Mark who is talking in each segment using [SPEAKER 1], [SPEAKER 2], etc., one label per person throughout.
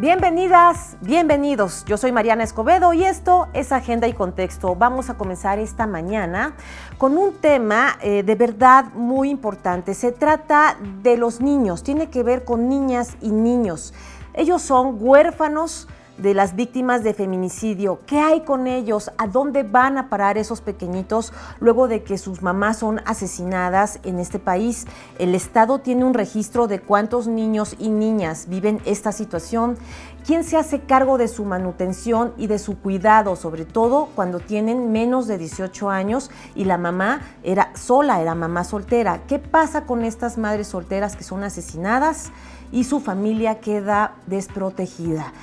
[SPEAKER 1] Bienvenidas, bienvenidos. Yo soy Mariana Escobedo y esto es Agenda y Contexto. Vamos a comenzar esta mañana con un tema de verdad muy importante. Se trata de los niños, tiene que ver con niñas y niños. Ellos son huérfanos de las víctimas de feminicidio. ¿Qué hay con ellos? ¿A dónde van a parar esos pequeñitos luego de que sus mamás son asesinadas en este país? El Estado tiene un registro de cuántos niños y niñas viven esta situación. ¿Quién se hace cargo de su manutención y de su cuidado, sobre todo cuando tienen menos de 18 años y la mamá era mamá soltera? ¿Qué pasa con estas madres solteras que son asesinadas y su familia queda desprotegida?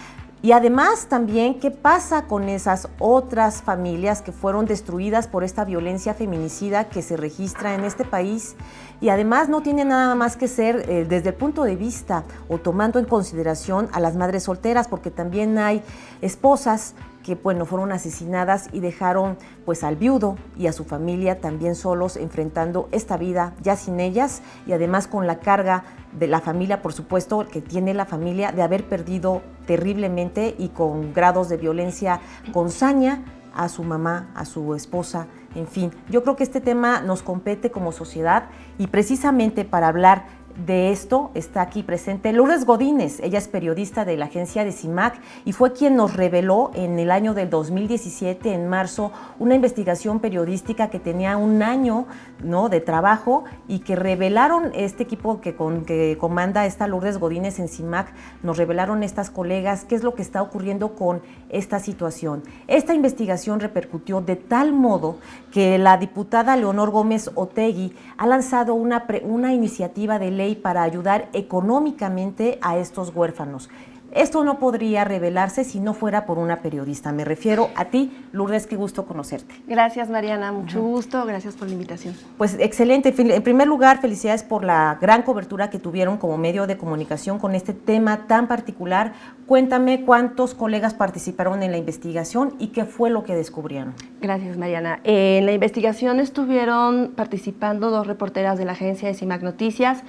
[SPEAKER 1] Y además también, ¿qué pasa con esas otras familias que fueron destruidas por esta violencia feminicida que se registra en este país? Y además no tiene nada más que ser desde el punto de vista o tomando en consideración a las madres solteras, porque también hay esposas que fueron asesinadas y dejaron pues al viudo y a su familia también solos enfrentando esta vida ya sin ellas y además con la carga de la familia, por supuesto, que tiene la familia de haber perdido terriblemente y con grados de violencia con saña a su mamá, a su esposa, en fin. Yo creo que este tema nos compete como sociedad y precisamente para hablar de esto está aquí presente Lourdes Godínez. Ella es periodista de la agencia de CIMAC y fue quien nos reveló en el año del 2017, en marzo, una investigación periodística que tenía un año, ¿no?, de trabajo y que revelaron este equipo que comanda esta Lourdes Godínez en CIMAC, nos revelaron estas colegas qué es lo que está ocurriendo con esta situación. Esta investigación repercutió de tal modo que la diputada Leonor Gómez Otegui ha lanzado una iniciativa de ley para ayudar económicamente a estos huérfanos. Esto no podría revelarse si no fuera por una periodista. Me refiero a ti, Lourdes, qué gusto conocerte.
[SPEAKER 2] Gracias, Mariana, mucho gusto, gracias por la invitación.
[SPEAKER 1] Pues excelente. En primer lugar, felicidades por la gran cobertura que tuvieron como medio de comunicación con este tema tan particular. Cuéntame cuántos colegas participaron en la investigación y qué fue lo que descubrieron.
[SPEAKER 2] Gracias, Mariana. En la investigación estuvieron participando 2 reporteras de la agencia de CIMAC Noticias,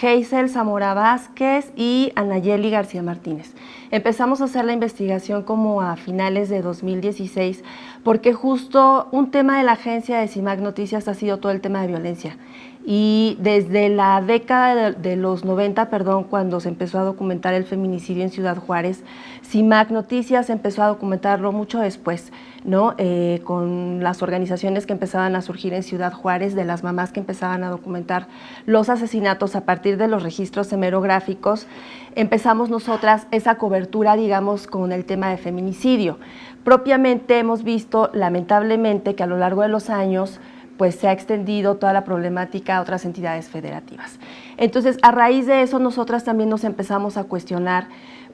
[SPEAKER 2] Hazel Zamora Vázquez y Anayeli García Martínez. Empezamos a hacer la investigación como a finales de 2016, porque justo un tema de la agencia de CIMAC Noticias ha sido todo el tema de violencia. Y desde la década de los 90, cuando se empezó a documentar el feminicidio en Ciudad Juárez, CIMAC Noticias empezó a documentarlo mucho después, ¿no? Con las organizaciones que empezaban a surgir en Ciudad Juárez, de las mamás que empezaban a documentar los asesinatos a partir de los registros hemerográficos, empezamos nosotras esa cobertura, digamos, con el tema de feminicidio. Propiamente hemos visto, lamentablemente, que a lo largo de los años pues se ha extendido toda la problemática a otras entidades federativas. Entonces, a raíz de eso, nosotras también nos empezamos a cuestionar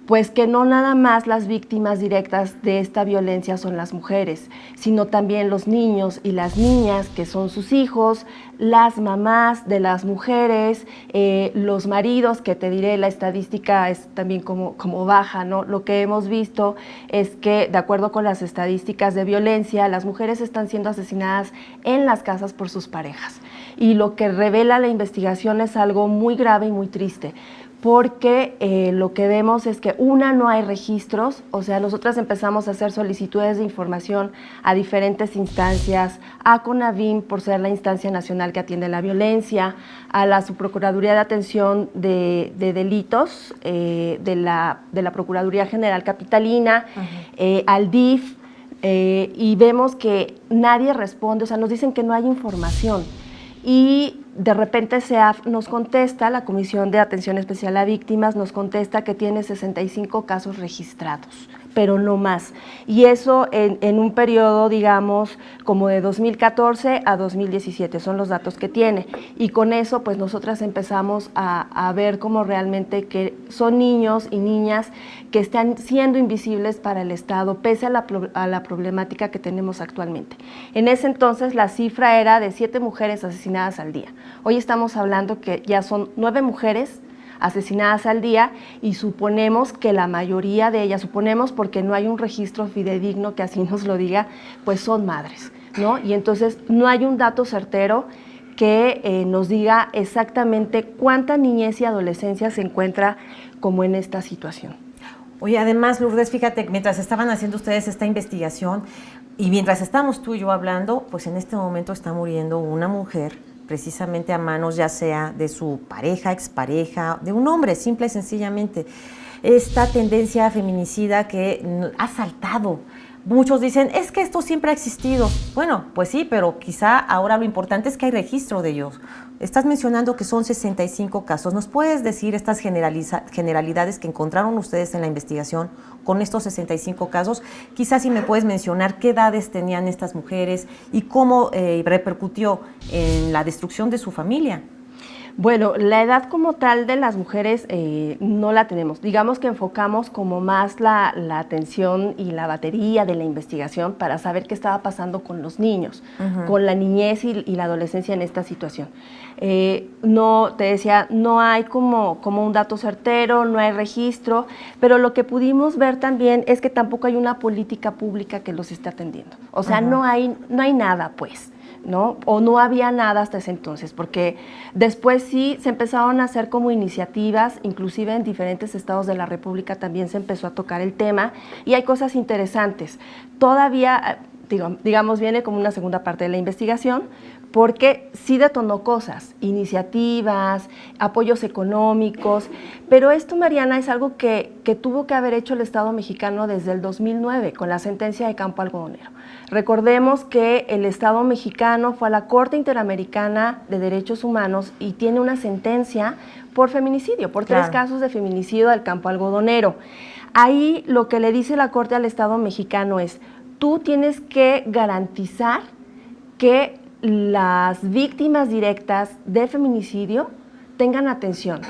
[SPEAKER 2] pues que no nada más las víctimas directas de esta violencia son las mujeres, sino también los niños y las niñas que son sus hijos, las mamás de las mujeres, los maridos, que te diré, la estadística es también como baja, ¿no? Lo que hemos visto es que, de acuerdo con las estadísticas de violencia, las mujeres están siendo asesinadas en las casas por sus parejas. Y lo que revela la investigación es algo muy grave y muy triste, porque lo que vemos es que no hay registros, o sea, nosotras empezamos a hacer solicitudes de información a diferentes instancias, a CONAVIM por ser la instancia nacional que atiende la violencia, a la Subprocuraduría de Atención de Delitos de la Procuraduría General Capitalina, al DIF, y vemos que nadie responde, o sea, nos dicen que no hay información. Y de repente nos contesta, la Comisión de Atención Especial a Víctimas nos contesta que tiene 65 casos registrados, pero no más. Y eso en un periodo, digamos, como de 2014 a 2017, son los datos que tiene. Y con eso, pues nosotras empezamos a ver cómo realmente que son niños y niñas que están siendo invisibles para el Estado, pese a la problemática que tenemos actualmente. En ese entonces la cifra era de 7 mujeres asesinadas al día. Hoy estamos hablando que ya son 9 mujeres asesinadas al día y suponemos que la mayoría de ellas, suponemos porque no hay un registro fidedigno que así nos lo diga, pues son madres, ¿no? Y entonces no hay un dato certero que nos diga exactamente cuánta niñez y adolescencia se encuentra como en esta situación.
[SPEAKER 1] Oye, además, Lourdes, fíjate, mientras estaban haciendo ustedes esta investigación y mientras estamos tú y yo hablando, pues en este momento está muriendo una mujer precisamente a manos ya sea de su pareja, expareja, de un hombre, simple y sencillamente. Esta tendencia feminicida que ha saltado. Muchos dicen, es que esto siempre ha existido. Bueno, pues sí, pero quizá ahora lo importante es que hay registro de ellos. Estás mencionando que son 65 casos. ¿Nos puedes decir estas generalidades que encontraron ustedes en la investigación con estos 65 casos? Quizás si me puedes mencionar qué edades tenían estas mujeres y cómo repercutió en la destrucción de su familia.
[SPEAKER 2] Bueno, la edad como tal de las mujeres no la tenemos. Digamos que enfocamos como más la atención y la batería de la investigación para saber qué estaba pasando con los niños, con la niñez y la adolescencia en esta situación. No, te decía, no hay como un dato certero, no hay registro, pero lo que pudimos ver también es que tampoco hay una política pública que los esté atendiendo. O sea, no hay nada, pues. ¿No? O no había nada hasta ese entonces, porque después sí se empezaron a hacer como iniciativas, inclusive en diferentes estados de la República también se empezó a tocar el tema y hay cosas interesantes. Todavía, digamos, viene como una segunda parte de la investigación, porque sí detonó cosas, iniciativas, apoyos económicos, pero esto, Mariana, es algo que tuvo que haber hecho el Estado mexicano desde el 2009 con la sentencia de Campo Algodonero. Recordemos que el Estado mexicano fue a la Corte Interamericana de Derechos Humanos y tiene una sentencia por feminicidio, por 3 casos de feminicidio del Campo Algodonero. Ahí lo que le dice la Corte al Estado mexicano es, tú tienes que garantizar que las víctimas directas de feminicidio tengan atención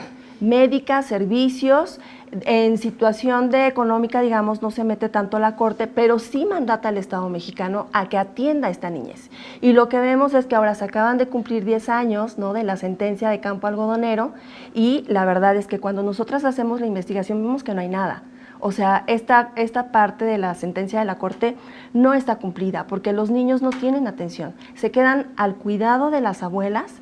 [SPEAKER 2] médica, servicios. En situación de económica, digamos, no se mete tanto la Corte, pero sí mandata al Estado mexicano a que atienda a esta niñez. Y lo que vemos es que ahora se acaban de cumplir 10 años, ¿no?, de la sentencia de Campo Algodonero, y la verdad es que cuando nosotras hacemos la investigación vemos que no hay nada. O sea, esta parte de la sentencia de la Corte no está cumplida porque los niños no tienen atención, se quedan al cuidado de las abuelas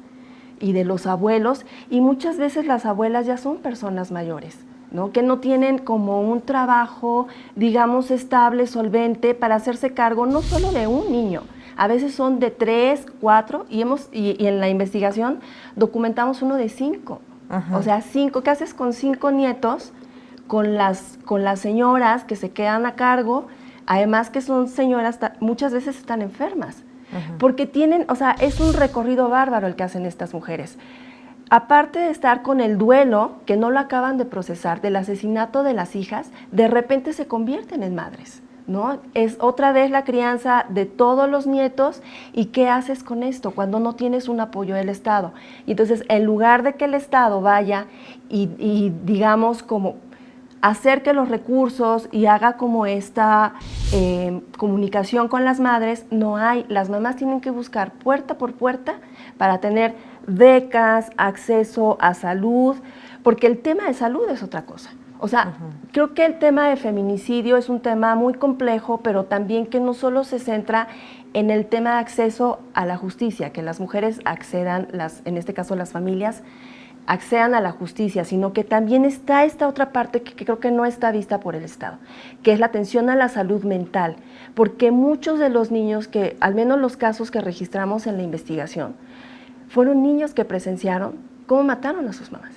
[SPEAKER 2] y de los abuelos, y muchas veces las abuelas ya son personas mayores, ¿no?, que no tienen como un trabajo, digamos, estable, solvente para hacerse cargo no solo de un niño, a veces son de 3, 4, y en la investigación documentamos uno de 5. O sea, 5, ¿qué haces con 5 nietos? Con las señoras que se quedan a cargo, además que son señoras, muchas veces están enfermas, porque tienen, o sea, es un recorrido bárbaro el que hacen estas mujeres. Aparte de estar con el duelo, que no lo acaban de procesar, del asesinato de las hijas, de repente se convierten en madres, ¿no? Es otra vez la crianza de todos los nietos, ¿y qué haces con esto cuando no tienes un apoyo del Estado? Y entonces, en lugar de que el Estado vaya y digamos, como hacer que los recursos y haga como esta comunicación con las madres, no hay. Las mamás tienen que buscar puerta por puerta para tener becas, acceso a salud, porque el tema de salud es otra cosa. O sea, creo que el tema de feminicidio es un tema muy complejo, pero también que no solo se centra en el tema de acceso a la justicia, que las mujeres accedan, en este caso las familias, accedan a la justicia, sino que también está esta otra parte que creo que no está vista por el Estado, que es la atención a la salud mental, porque muchos de los niños que, al menos los casos que registramos en la investigación, fueron niños que presenciaron cómo mataron a sus mamás.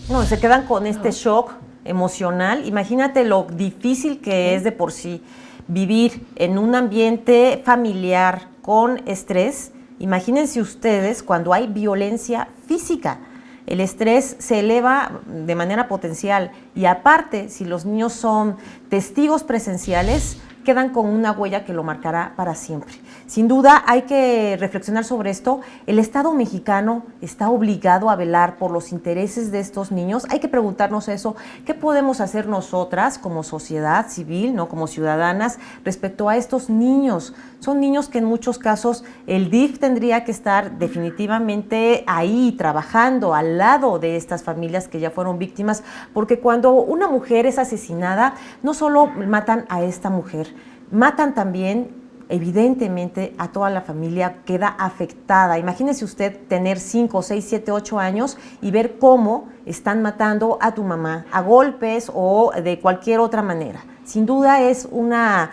[SPEAKER 1] No, se quedan con este shock emocional. Imagínate lo difícil que es de por sí vivir en un ambiente familiar con estrés. Imagínense ustedes cuando hay violencia física. El estrés se eleva de manera potencial y aparte, si los niños son testigos presenciales, quedan con una huella que lo marcará para siempre. Sin duda hay que reflexionar sobre esto. El Estado mexicano está obligado a velar por los intereses de estos niños. Hay que preguntarnos eso, ¿qué podemos hacer nosotras como sociedad civil, ¿no?, como ciudadanas respecto a estos niños? Son niños que en muchos casos el DIF tendría que estar definitivamente ahí trabajando al lado de estas familias que ya fueron víctimas, porque cuando una mujer es asesinada, no solo matan a esta mujer, matan también evidentemente a toda la familia queda afectada. Imagínese usted tener 5, 6, 7, 8 años y ver cómo están matando a tu mamá a golpes o de cualquier otra manera. Sin duda es una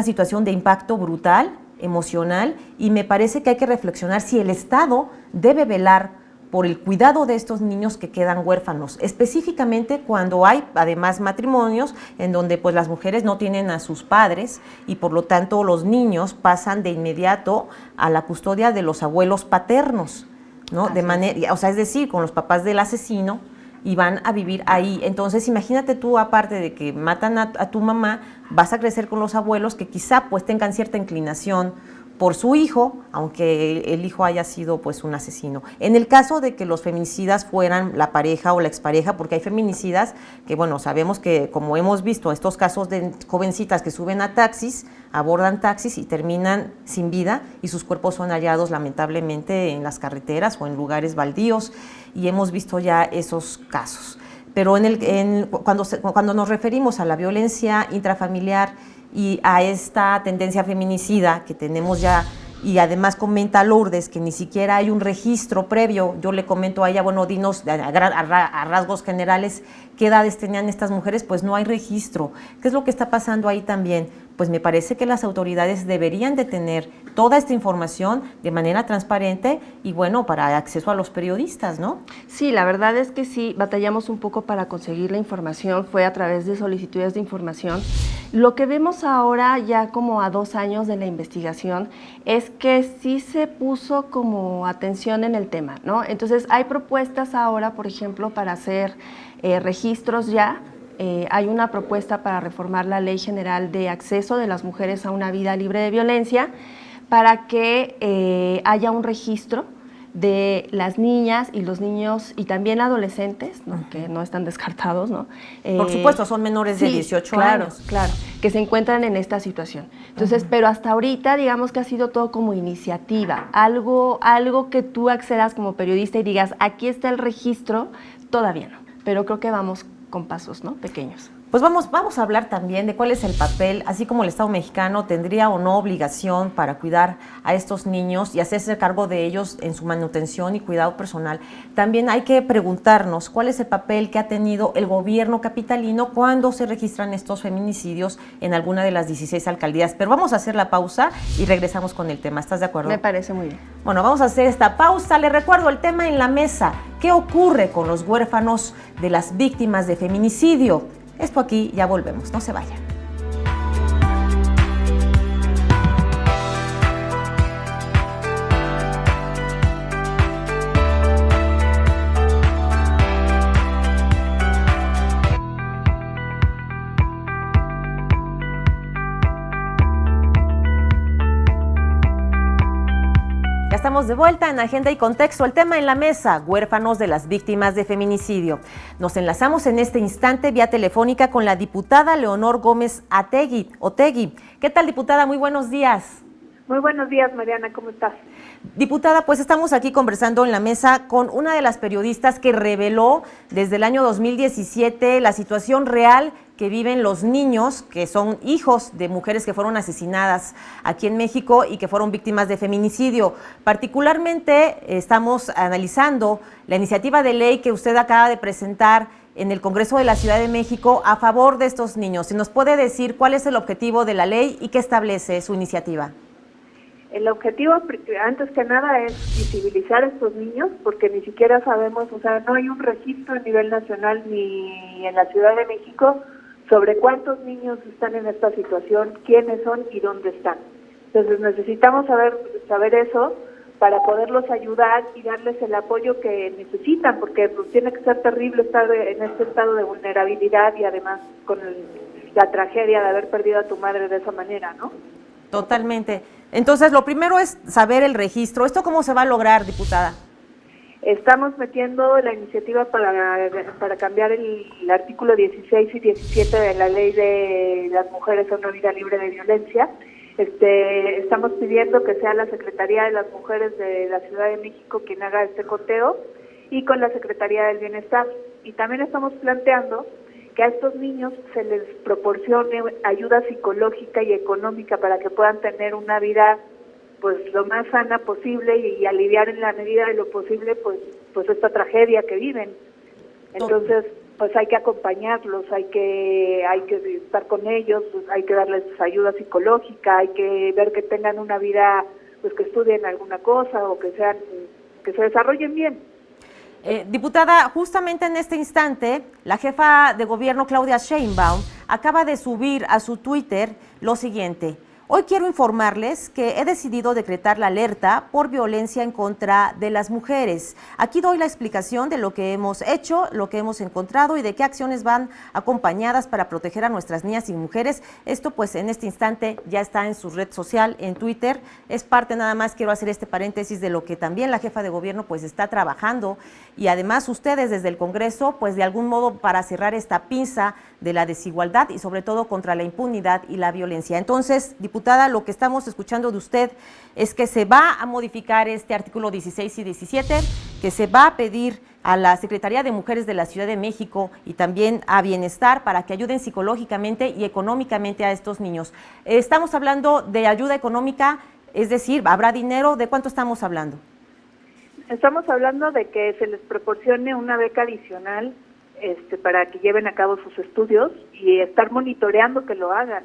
[SPEAKER 1] situación de impacto brutal, emocional, y me parece que hay que reflexionar si el Estado debe velar por el cuidado de estos niños que quedan huérfanos, específicamente cuando hay además matrimonios en donde pues las mujeres no tienen a sus padres y por lo tanto los niños pasan de inmediato a la custodia de los abuelos paternos, ¿no? De manera, o sea, es decir, con los papás del asesino, y van a vivir ahí. Entonces, imagínate tú, aparte de que matan a tu mamá, vas a crecer con los abuelos que quizá pues tengan cierta inclinación por su hijo, aunque el hijo haya sido pues un asesino. En el caso de que los feminicidas fueran la pareja o la expareja, porque hay feminicidas que, bueno, sabemos que, como hemos visto, estos casos de jovencitas que suben a taxis, abordan taxis y terminan sin vida y sus cuerpos son hallados lamentablemente en las carreteras o en lugares baldíos, y hemos visto ya esos casos. Pero cuando nos referimos a la violencia intrafamiliar y a esta tendencia feminicida que tenemos ya, y además comenta Lourdes que ni siquiera hay un registro previo, yo le comento a ella, bueno, dinos a rasgos generales qué edades tenían estas mujeres, pues no hay registro. ¿Qué es lo que está pasando ahí también? Pues me parece que las autoridades deberían de tener toda esta información de manera transparente y, bueno, para acceso a los periodistas, ¿no?
[SPEAKER 2] Sí, la verdad es que sí, batallamos un poco para conseguir la información, fue a través de solicitudes de información. Lo que vemos ahora, ya como a 2 años de la investigación, es que sí se puso como atención en el tema, ¿no? Entonces, hay propuestas ahora, por ejemplo, para hacer registros ya. Hay una propuesta para reformar la Ley General de Acceso de las Mujeres a una Vida Libre de Violencia, para que haya un registro de las niñas y los niños y también adolescentes, ¿no? Que no están descartados, ¿no?
[SPEAKER 1] Por supuesto, son menores de 18 años.
[SPEAKER 2] Claro, que se encuentran en esta situación. Entonces, pero hasta ahorita, digamos que ha sido todo como iniciativa, algo que tú accedas como periodista y digas, aquí está el registro, todavía no, pero creo que vamos con pasos, ¿no? Pequeños.
[SPEAKER 1] Pues vamos a hablar también de cuál es el papel, así como el Estado mexicano tendría o no obligación para cuidar a estos niños y hacerse cargo de ellos en su manutención y cuidado personal. También hay que preguntarnos cuál es el papel que ha tenido el gobierno capitalino cuando se registran estos feminicidios en alguna de las 16 alcaldías. Pero vamos a hacer la pausa y regresamos con el tema. ¿Estás de acuerdo?
[SPEAKER 2] Me parece muy bien.
[SPEAKER 1] Bueno, vamos a hacer esta pausa. Les recuerdo el tema en la mesa. ¿Qué ocurre con los huérfanos de las víctimas de feminicidio? Esto aquí, ya volvemos, no se vayan. Estamos de vuelta en Agenda y Contexto. El tema en la mesa, huérfanos de las víctimas de feminicidio. Nos enlazamos en este instante vía telefónica con la diputada Leonor Gómez Otegui. ¿Qué tal, diputada? Muy buenos días.
[SPEAKER 3] Muy buenos días, Mariana, ¿cómo estás?
[SPEAKER 1] Diputada, pues estamos aquí conversando en la mesa con una de las periodistas que reveló desde el año 2017 la situación real que viven los niños que son hijos de mujeres que fueron asesinadas aquí en México y que fueron víctimas de feminicidio. Particularmente estamos analizando la iniciativa de ley que usted acaba de presentar en el Congreso de la Ciudad de México a favor de estos niños. ¿Si nos puede decir cuál es el objetivo de la ley y qué establece su iniciativa?
[SPEAKER 3] El objetivo, antes que nada, es visibilizar a estos niños, porque ni siquiera sabemos, o sea, no hay un registro a nivel nacional ni en la Ciudad de México sobre cuántos niños están en esta situación, quiénes son y dónde están. Entonces necesitamos saber eso para poderlos ayudar y darles el apoyo que necesitan, porque pues, tiene que ser terrible estar en este estado de vulnerabilidad y además con la tragedia de haber perdido a tu madre de esa manera, ¿no?
[SPEAKER 1] Totalmente. Entonces, lo primero es saber el registro. ¿Esto cómo se va a lograr, diputada?
[SPEAKER 3] Estamos metiendo la iniciativa para cambiar el artículo 16 y 17 de la Ley de las Mujeres a una Vida Libre de Violencia. Estamos pidiendo que sea la Secretaría de las Mujeres de la Ciudad de México quien haga este conteo y con la Secretaría del Bienestar. Y también estamos planteando que a estos niños se les proporcione ayuda psicológica y económica para que puedan tener una vida pues lo más sana posible y aliviar en la medida de lo posible pues esta tragedia que viven. Entonces, pues hay que acompañarlos, hay que estar con ellos, pues, hay que darles ayuda psicológica, hay que ver que tengan una vida, pues que estudien alguna cosa o que se desarrollen bien.
[SPEAKER 1] Diputada, justamente en este instante, la jefa de gobierno Claudia Sheinbaum acaba de subir a su Twitter lo siguiente: hoy quiero informarles que he decidido decretar la alerta por violencia en contra de las mujeres. Aquí doy la explicación de lo que hemos hecho, lo que hemos encontrado y de qué acciones van acompañadas para proteger a nuestras niñas y mujeres. Esto pues en este instante ya está en su red social, en Twitter. Es parte, nada más quiero hacer este paréntesis, de lo que también la jefa de gobierno pues está trabajando, y además ustedes desde el Congreso pues de algún modo para cerrar esta pinza de la desigualdad y sobre todo contra la impunidad y la violencia. Entonces, diputada, lo que estamos escuchando de usted es que se va a modificar este artículo 16 y 17, que se va a pedir a la Secretaría de Mujeres de la Ciudad de México y también a Bienestar para que ayuden psicológicamente y económicamente a estos niños. Estamos hablando de ayuda económica, es decir, ¿habrá dinero? ¿De cuánto estamos hablando?
[SPEAKER 3] Estamos hablando de que se les proporcione una beca adicional para que lleven a cabo sus estudios y estar monitoreando que lo hagan,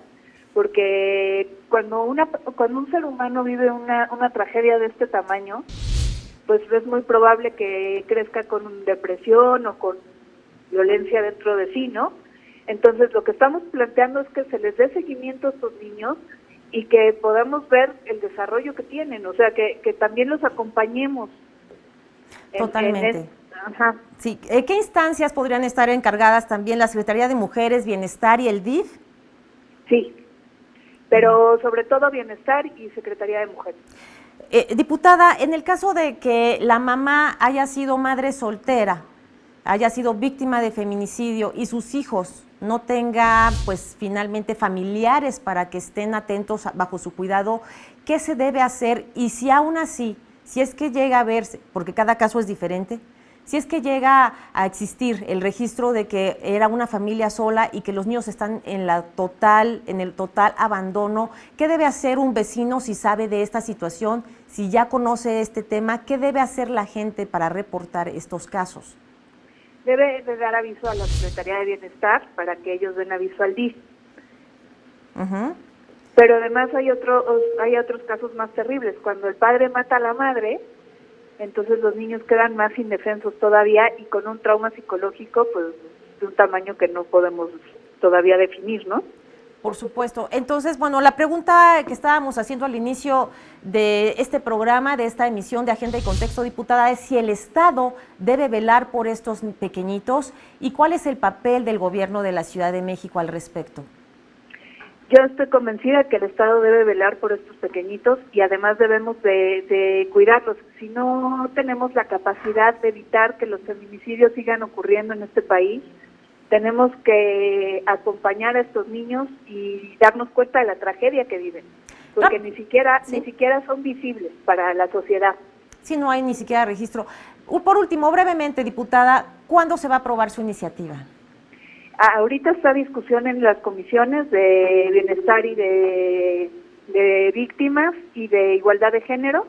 [SPEAKER 3] porque cuando un ser humano vive una tragedia de este tamaño, pues es muy probable que crezca con depresión o con violencia dentro de sí, ¿no? Entonces lo que estamos planteando es que se les dé seguimiento a estos niños y que podamos ver el desarrollo que tienen, o sea, que también los acompañemos.
[SPEAKER 1] Totalmente.
[SPEAKER 3] Ajá.
[SPEAKER 1] Sí. ¿Qué instancias podrían estar encargadas también? ¿La Secretaría de Mujeres, Bienestar y el DIF?
[SPEAKER 3] Sí, pero sobre todo Bienestar y Secretaría de Mujeres.
[SPEAKER 1] Diputada, en el caso de que la mamá haya sido madre soltera, haya sido víctima de feminicidio y sus hijos no tenga, pues finalmente, familiares para que estén atentos bajo su cuidado, ¿qué se debe hacer? Y si aún así, si es que llega a verse, porque cada caso es diferente, si es que llega a existir el registro de que era una familia sola y que los niños están en el total abandono, ¿qué debe hacer un vecino si sabe de esta situación, si ya conoce este tema? ¿Qué debe hacer la gente para reportar estos casos?
[SPEAKER 3] Debe de dar aviso a la Secretaría de Bienestar para que ellos den aviso al DIF. Pero además hay otros casos más terribles. Cuando el padre mata a la madre, entonces los niños quedan más indefensos todavía y con un trauma psicológico pues de un tamaño que no podemos todavía definir, ¿no?
[SPEAKER 1] Por supuesto. Entonces, bueno, la pregunta que estábamos haciendo al inicio de este programa, de esta emisión de Agenda y Contexto, diputada, es si el Estado debe velar por estos pequeñitos y cuál es el papel del gobierno de la Ciudad de México al respecto.
[SPEAKER 3] Yo estoy convencida que el Estado debe velar por estos pequeñitos y además debemos de cuidarlos. Si no tenemos la capacidad de evitar que los feminicidios sigan ocurriendo en este país, tenemos que acompañar a estos niños y darnos cuenta de la tragedia que viven, porque ni siquiera son visibles para la sociedad.
[SPEAKER 1] Sí, no hay ni siquiera registro. Por último, brevemente, diputada, ¿cuándo se va a aprobar su iniciativa?
[SPEAKER 3] Ahorita está discusión en las comisiones de Bienestar y de Víctimas y de Igualdad de Género.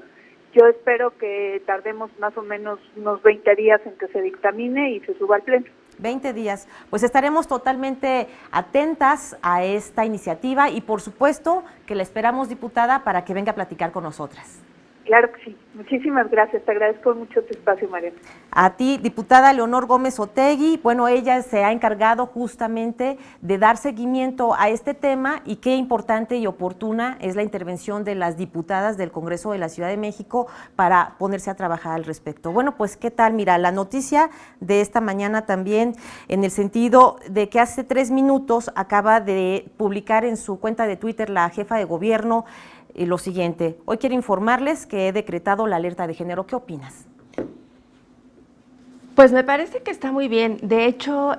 [SPEAKER 3] Yo espero que tardemos más o menos unos 20 días en que se dictamine y se suba al pleno.
[SPEAKER 1] 20 días. Pues estaremos totalmente atentas a esta iniciativa y por supuesto que la esperamos, diputada, para que venga a platicar con nosotras.
[SPEAKER 3] Claro que sí. Muchísimas gracias. Te agradezco mucho tu espacio, Mariana.
[SPEAKER 1] A ti, diputada Leonor Gómez Otegui. Bueno, ella se ha encargado justamente de dar seguimiento a este tema y qué importante y oportuna es la intervención de las diputadas del Congreso de la Ciudad de México para ponerse a trabajar al respecto. Bueno, pues, ¿qué tal? Mira, la noticia de esta mañana también en el sentido de que hace 3 minutos acaba de publicar en su cuenta de Twitter la jefa de gobierno lo siguiente: hoy quiero informarles que he decretado la alerta de género. ¿Qué opinas?
[SPEAKER 2] Pues me parece que está muy bien. De hecho,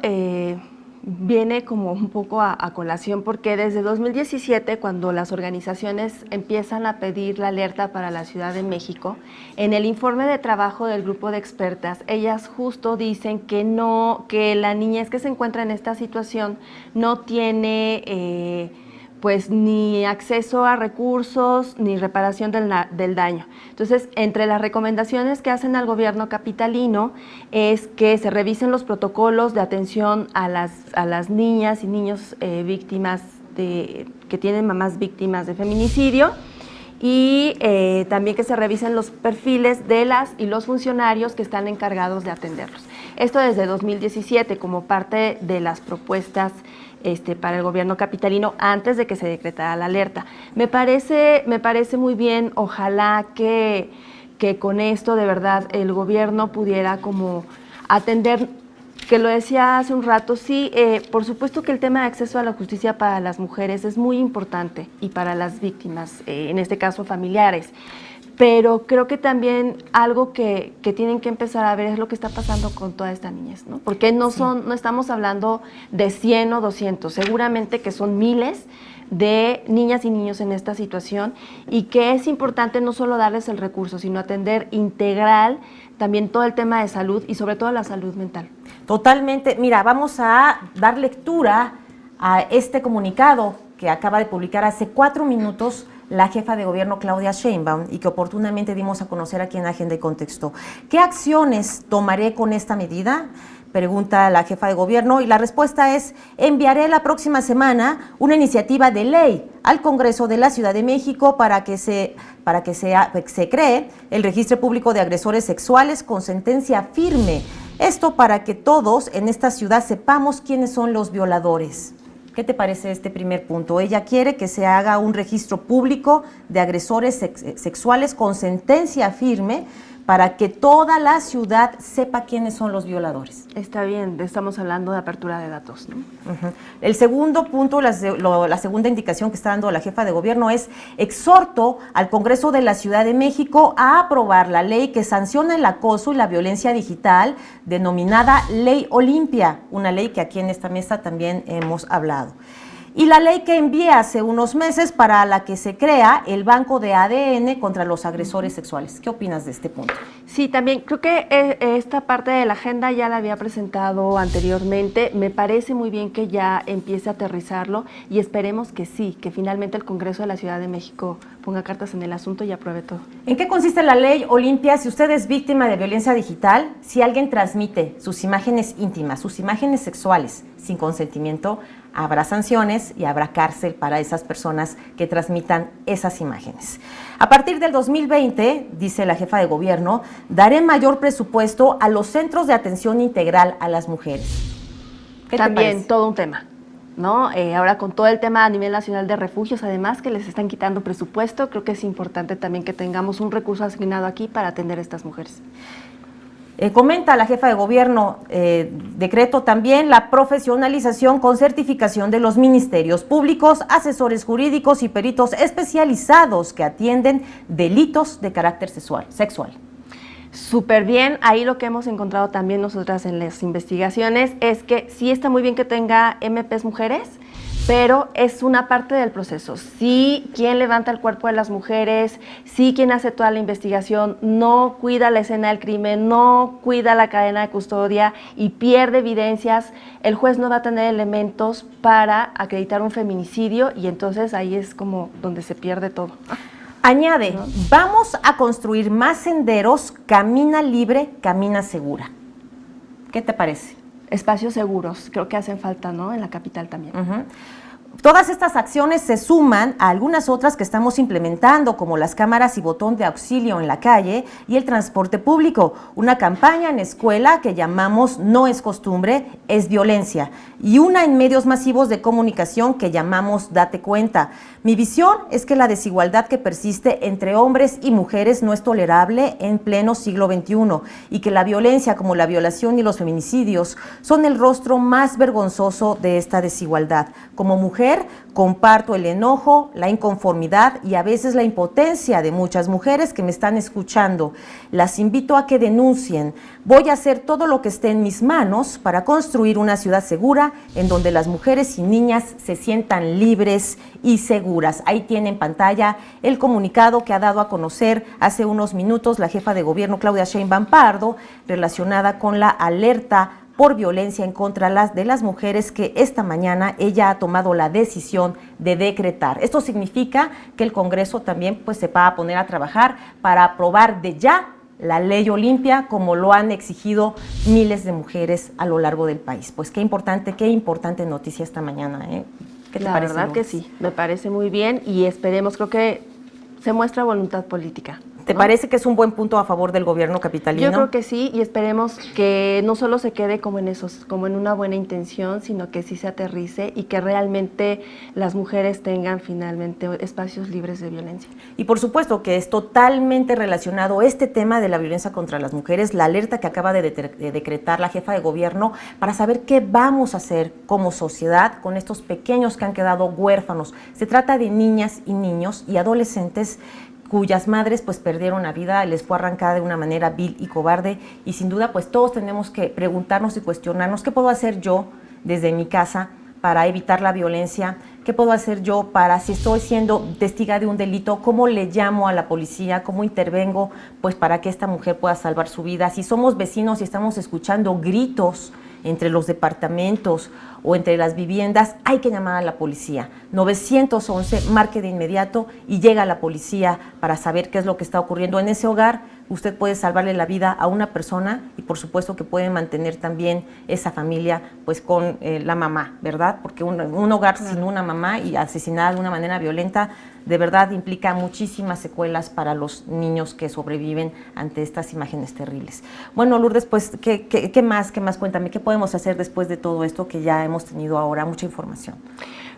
[SPEAKER 2] viene como un poco a colación porque desde 2017, cuando las organizaciones empiezan a pedir la alerta para la Ciudad de México, en el informe de trabajo del grupo de expertas, ellas justo dicen que la niñez que se encuentra en esta situación no tiene pues ni acceso a recursos ni reparación del daño. Entonces, entre las recomendaciones que hacen al gobierno capitalino es que se revisen los protocolos de atención a las niñas y niños víctimas que tienen mamás víctimas de feminicidio, y también que se revisen los perfiles de las y los funcionarios que están encargados de atenderlos. Esto desde 2017 como parte de las propuestas para el gobierno capitalino antes de que se decretara la alerta. Me parece muy bien, ojalá que con esto de verdad el gobierno pudiera como atender, que lo decía hace un rato, sí, por supuesto que el tema de acceso a la justicia para las mujeres es muy importante y para las víctimas, en este caso familiares. Pero creo que también algo que tienen que empezar a ver es lo que está pasando con toda esta niñez, ¿no? Porque no estamos hablando de 100 o 200, seguramente que son miles de niñas y niños en esta situación, y que es importante no solo darles el recurso, sino atender integral también todo el tema de salud y sobre todo la salud mental.
[SPEAKER 1] Totalmente. Mira, vamos a dar lectura a este comunicado que acaba de publicar hace 4 minutos la jefa de gobierno Claudia Sheinbaum y que oportunamente dimos a conocer aquí en Agenda y Contexto. ¿Qué acciones tomaré con esta medida?, pregunta la jefa de gobierno, y la respuesta es: enviaré la próxima semana una iniciativa de ley al Congreso de la Ciudad de México para que se cree el registro público de agresores sexuales con sentencia firme. Esto para que todos en esta ciudad sepamos quiénes son los violadores. ¿Qué te parece este primer punto? Ella quiere que se haga un registro público de agresores sexuales con sentencia firme para que toda la ciudad sepa quiénes son los violadores.
[SPEAKER 2] Está bien, estamos hablando de apertura de datos, ¿no?
[SPEAKER 1] El segundo punto, la segunda indicación que está dando la jefa de gobierno es: exhorto al Congreso de la Ciudad de México a aprobar la ley que sanciona el acoso y la violencia digital, denominada Ley Olimpia, una ley que aquí en esta mesa también hemos hablado. Y la ley que envié hace unos meses para la que se crea el banco de ADN contra los agresores sexuales. ¿Qué opinas de este punto?
[SPEAKER 2] Sí, también creo que esta parte de la agenda ya la había presentado anteriormente. Me parece muy bien que ya empiece a aterrizarlo y esperemos que sí, que finalmente el Congreso de la Ciudad de México ponga cartas en el asunto y apruebe todo.
[SPEAKER 1] ¿En qué consiste la ley Olimpia? Si usted es víctima de violencia digital, si alguien transmite sus imágenes íntimas, sus imágenes sexuales sin consentimiento, habrá sanciones y habrá cárcel para esas personas que transmitan esas imágenes. A partir del 2020, dice la jefa de gobierno, daré mayor presupuesto a los centros de atención integral a las mujeres. ¿Qué
[SPEAKER 2] También
[SPEAKER 1] te parece?
[SPEAKER 2] todo un tema, ¿no? Ahora con todo el tema a nivel nacional de refugios, además que les están quitando presupuesto, creo que es importante también que tengamos un recurso asignado aquí para atender a estas mujeres.
[SPEAKER 1] Comenta la jefa de gobierno, decreto también la profesionalización con certificación de los ministerios públicos, asesores jurídicos y peritos especializados que atienden delitos de carácter sexual.
[SPEAKER 2] Súper bien, ahí lo que hemos encontrado también nosotras en las investigaciones es que sí está muy bien que tenga MPs mujeres, pero es una parte del proceso. Sí, quien levanta el cuerpo de las mujeres, sí, quien hace toda la investigación, no cuida la escena del crimen, no cuida la cadena de custodia y pierde evidencias, el juez no va a tener elementos para acreditar un feminicidio y entonces ahí es como donde se pierde todo.
[SPEAKER 1] Añade,
[SPEAKER 2] ¿no?
[SPEAKER 1] Vamos a construir más senderos, camina libre, camina segura. ¿Qué te parece?
[SPEAKER 2] Espacios seguros, creo que hacen falta, ¿no? En la capital también.
[SPEAKER 1] Todas estas acciones se suman a algunas otras que estamos implementando, como las cámaras y botón de auxilio en la calle y el transporte público, una campaña en escuela que llamamos No es costumbre, es violencia, y una en medios masivos de comunicación que llamamos Date cuenta. Mi visión es que la desigualdad que persiste entre hombres y mujeres no es tolerable en pleno siglo XXI y que la violencia, como la violación y los feminicidios, son el rostro más vergonzoso de esta desigualdad. Como mujeres mujer, comparto el enojo, la inconformidad y a veces la impotencia de muchas mujeres que me están escuchando. Las invito a que denuncien. Voy a hacer todo lo que esté en mis manos para construir una ciudad segura en donde las mujeres y niñas se sientan libres y seguras. Ahí tiene en pantalla el comunicado que ha dado a conocer hace unos minutos la jefa de gobierno Claudia Sheinbaum Pardo, relacionada con la alerta por violencia en contra de las mujeres que esta mañana ella ha tomado la decisión de decretar. Esto significa que el Congreso también pues se va a poner a trabajar para aprobar de ya la ley Olimpia, como lo han exigido miles de mujeres a lo largo del país. Pues qué importante noticia esta mañana, ¿eh? ¿Qué te parece?
[SPEAKER 2] La verdad que sí, me parece muy bien y esperemos, creo que se muestra voluntad política.
[SPEAKER 1] ¿Te parece que es un buen punto a favor del gobierno capitalino?
[SPEAKER 2] Yo creo que sí, y esperemos que no solo se quede como en una buena intención, sino que sí se aterrice y que realmente las mujeres tengan finalmente espacios libres de violencia.
[SPEAKER 1] Y por supuesto que es totalmente relacionado este tema de la violencia contra las mujeres, la alerta que acaba de decretar la jefa de gobierno para saber qué vamos a hacer como sociedad con estos pequeños que han quedado huérfanos. Se trata de niñas y niños y adolescentes cuyas madres pues perdieron la vida, les fue arrancada de una manera vil y cobarde, y sin duda pues todos tenemos que preguntarnos y cuestionarnos qué puedo hacer yo desde mi casa para evitar la violencia, qué puedo hacer yo para, si estoy siendo testiga de un delito, cómo le llamo a la policía, cómo intervengo pues para que esta mujer pueda salvar su vida. Si somos vecinos y estamos escuchando gritos entre los departamentos o entre las viviendas, hay que llamar a la policía. 911, marque de inmediato y llega la policía para saber qué es lo que está ocurriendo en ese hogar. Usted puede salvarle la vida a una persona y por supuesto que puede mantener también esa familia pues con la mamá, ¿verdad? Porque un hogar sin una mamá y asesinada de una manera violenta de verdad implica muchísimas secuelas para los niños que sobreviven ante estas imágenes terribles. Bueno, Lourdes, pues, ¿qué más? Cuéntame, ¿qué podemos hacer después de todo esto que ya hemos tenido ahora? Mucha información.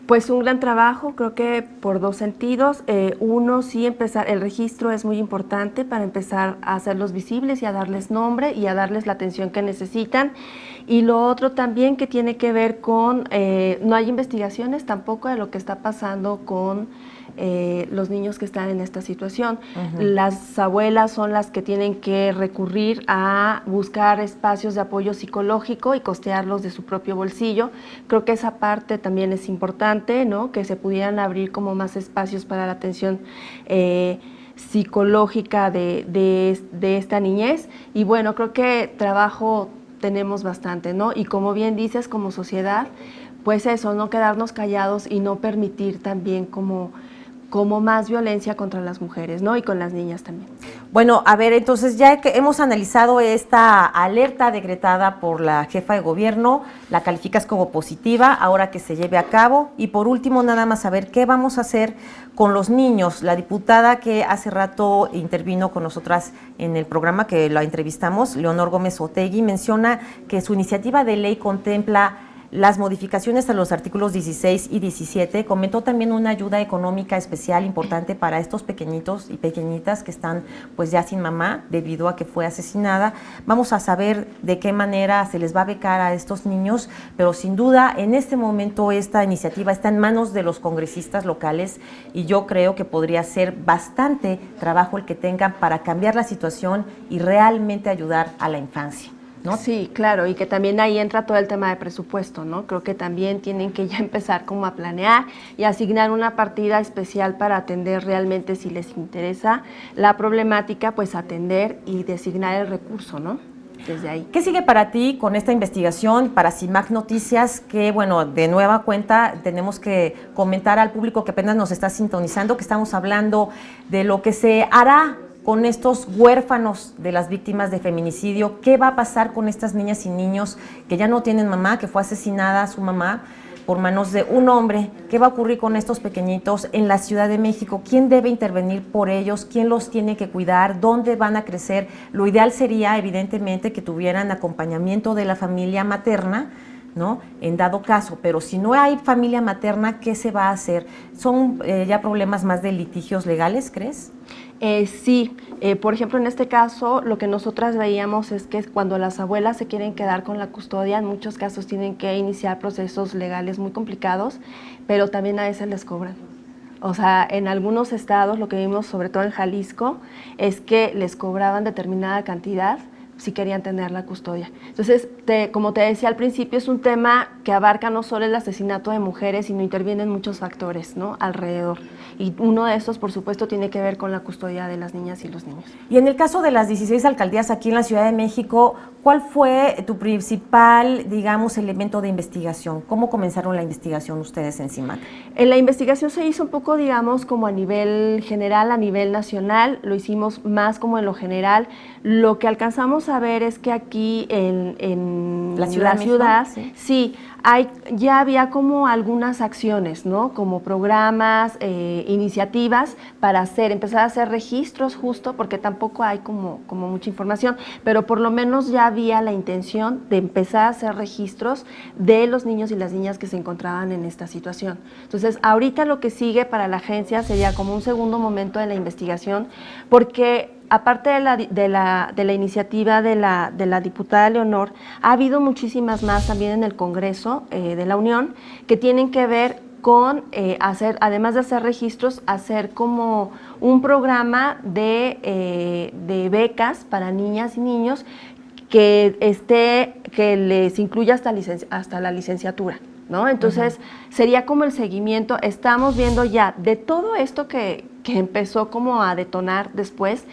[SPEAKER 2] Pues un gran trabajo, creo que por dos sentidos. Uno, sí, empezar, el registro es muy importante para empezar a hacerlos visibles y a darles nombre y a darles la atención que necesitan. Y lo otro también que tiene que ver con, no hay investigaciones tampoco de lo que está pasando con los niños que están en esta situación. Las abuelas son las que tienen que recurrir a buscar espacios de apoyo psicológico y costearlos de su propio bolsillo. Creo que esa parte también es importante, ¿no? Que se pudieran abrir como más espacios para la atención psicológica de esta niñez. Y bueno, creo que trabajo tenemos bastante, ¿no? Y como bien dices, como sociedad, pues eso, no quedarnos callados y no permitir también como más violencia contra las mujeres, ¿no? Y con las niñas también.
[SPEAKER 1] Bueno, a ver, entonces ya que hemos analizado esta alerta decretada por la jefa de gobierno, la calificas como positiva, ahora que se lleve a cabo. Y por último, nada más saber qué vamos a hacer con los niños. La diputada que hace rato intervino con nosotras en el programa que la entrevistamos, Leonor Gómez Otegui, menciona que su iniciativa de ley contempla las modificaciones a los artículos 16 y 17, comentó también una ayuda económica especial importante para estos pequeñitos y pequeñitas que están pues ya sin mamá debido a que fue asesinada. Vamos a saber de qué manera se les va a becar a estos niños, pero sin duda en este momento esta iniciativa está en manos de los congresistas locales y yo creo que podría ser bastante trabajo el que tengan para cambiar la situación y realmente ayudar a la infancia, ¿no?
[SPEAKER 2] Sí, claro, y que también ahí entra todo el tema de presupuesto, ¿no? Creo que también tienen que ya empezar como a planear y asignar una partida especial para atender realmente, si les interesa la problemática, pues atender y designar el recurso, ¿no? Desde ahí.
[SPEAKER 1] ¿Qué sigue para ti con esta investigación para CIMAC Noticias? Que, bueno, de nueva cuenta tenemos que comentar al público que apenas nos está sintonizando que estamos hablando de lo que se hará con estos huérfanos de las víctimas de feminicidio. ¿Qué va a pasar con estas niñas y niños que ya no tienen mamá, que fue asesinada su mamá por manos de un hombre? ¿Qué va a ocurrir con estos pequeñitos en la Ciudad de México? ¿Quién debe intervenir por ellos? ¿Quién los tiene que cuidar? ¿Dónde van a crecer? Lo ideal sería, evidentemente, que tuvieran acompañamiento de la familia materna, ¿no? En dado caso, pero si no hay familia materna, ¿qué se va a hacer? ¿Son ya problemas más de litigios legales, crees?
[SPEAKER 2] Sí, por ejemplo, en este caso, lo que nosotras veíamos es que cuando las abuelas se quieren quedar con la custodia, en muchos casos tienen que iniciar procesos legales muy complicados, pero también a veces les cobran. O sea, en algunos estados, lo que vimos sobre todo en Jalisco, es que les cobraban determinada cantidad si querían tener la custodia. Entonces, como te decía al principio, es un tema que abarca no solo el asesinato de mujeres, sino intervienen muchos factores, ¿no?, alrededor. Y uno de estos, por supuesto, tiene que ver con la custodia de las niñas y los niños.
[SPEAKER 1] Y en el caso de las 16 alcaldías aquí en la Ciudad de México, ¿cuál fue tu principal, digamos, elemento de investigación? ¿Cómo comenzaron la investigación ustedes en CIMAC?
[SPEAKER 2] La investigación se hizo un poco, digamos, como a nivel general, a nivel nacional, lo hicimos más como en lo general. Lo que alcanzamos a ver es que aquí en
[SPEAKER 1] la ciudad,
[SPEAKER 2] sí, ya había como algunas acciones, ¿no? Como programas, iniciativas para empezar a hacer registros justo, porque tampoco hay como mucha información, pero por lo menos ya había la intención de empezar a hacer registros de los niños y las niñas que se encontraban en esta situación. Entonces, ahorita lo que sigue para la agencia sería como un segundo momento de la investigación, porque aparte de la iniciativa de la diputada Leonor, ha habido muchísimas más también en el Congreso de la Unión que tienen que ver con además de hacer registros, hacer como un programa de becas para niñas y niños que les incluya hasta la licenciatura, ¿no? Entonces, sería como el seguimiento. Estamos viendo ya de todo esto que empezó como a detonar después,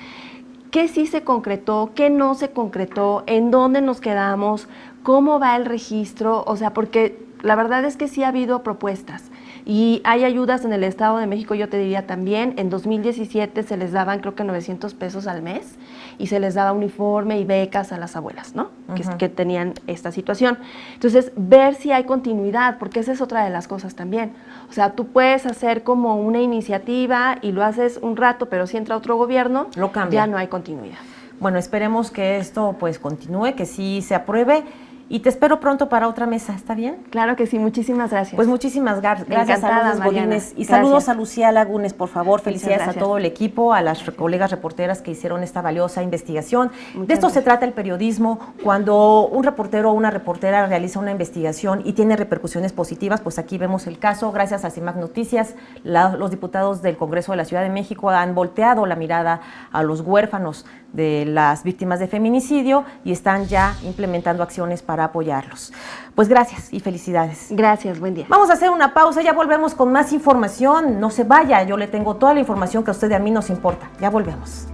[SPEAKER 2] qué sí se concretó, qué no se concretó, en dónde nos quedamos, cómo va el registro, o sea, porque la verdad es que sí ha habido propuestas y hay ayudas en el Estado de México, yo te diría también. En 2017 se les daban creo que 900 pesos al mes y se les daba uniforme y becas a las abuelas, ¿no? Que tenían esta situación. Entonces, ver si hay continuidad, porque esa es otra de las cosas también. O sea, tú puedes hacer como una iniciativa y lo haces un rato, pero si entra otro gobierno,
[SPEAKER 1] lo cambia.
[SPEAKER 2] Ya no hay continuidad.
[SPEAKER 1] Bueno, esperemos que esto pues continúe, que sí se apruebe. Y te espero pronto para otra mesa, ¿está bien?
[SPEAKER 2] Claro que sí, muchísimas gracias.
[SPEAKER 1] Pues muchísimas gracias.
[SPEAKER 2] Encantada,
[SPEAKER 1] a Lourdes Godínez. Y saludos a Lucía Lagunes, por favor. Felicidades a todo el equipo, a las colegas reporteras que hicieron esta valiosa investigación. De esto se trata el periodismo. Cuando un reportero o una reportera realiza una investigación y tiene repercusiones positivas, pues aquí vemos el caso. Gracias a CIMAC Noticias, los diputados del Congreso de la Ciudad de México han volteado la mirada a los huérfanos de las víctimas de feminicidio y están ya implementando acciones para apoyarlos. Pues gracias y felicidades.
[SPEAKER 2] Gracias, buen día.
[SPEAKER 1] Vamos a hacer una pausa, ya volvemos con más información. No se vaya, yo le tengo toda la información que a usted y a mí nos importa. Ya volvemos.